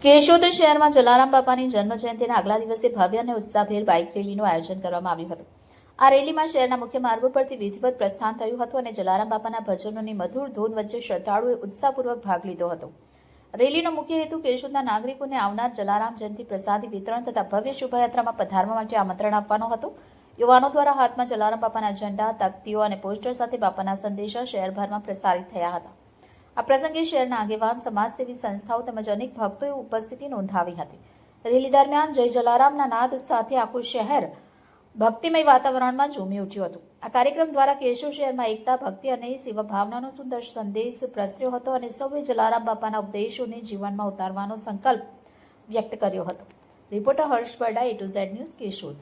કેશોદ શહેરમાં જલારામ બાપાની જન્મજયંતિના આગલા દિવસે ભવ્ય અને ઉત્સાહભેર બાઇક રેલીનું આયોજન કરવામાં આવ્યું હતું। આ રેલીમાં શહેરના મુખ્ય માર્ગો પરથી વિધિવત પ્રસ્થાન થયું હતું અને જલારામ બાપાના ભજનોની મધુર ધૂન વચ્ચે શ્રદ્ધાળુઓએ ઉત્સાહપૂર્વક ભાગ લીધો હતો। રેલીનો મુખ્ય હેતુ કેશોદના નાગરિકોને આવનાર જલારામ જયંતિ પ્રસાદી વિતરણ તથા ભવ્ય શોભાયાત્રામાં પધારવા માટે આમંત્રણ આપવાનો હતો। યુવાનો દ્વારા હાથમાં જલારામ બાપાના ઝંડા, તકતીઓ અને પોસ્ટર સાથે બાપાના સંદેશા શહેરભરમાં પ્રસારિત થયા હતા। આ પ્રસંગે શહેરના આગેવાન, સમાજસેવી સંસ્થાઓ તેમજ અનેક ભક્તોએ ઉપસ્થિતિ નોંધાવી હતી। રેલી દરમિયાન જય જલારામના નાદ સાથે આખું શહેર ભક્તિમય વાતાવરણમાં ઝૂમી ઉઠ્યું હતું। આ કાર્યક્રમ દ્વારા કેશોદ શહેરમાં એકતા, ભક્તિ અને સેવા ભાવનાનો સુંદર સંદેશ પ્રસર્યો હતો અને સૌએ જલારામ બાપાના ઉપદેશોને જીવનમાં ઉતારવાનો સંકલ્પ વ્યક્ત કર્યો હતો। Reporter Harsh Barda, A to Z news, Keshod.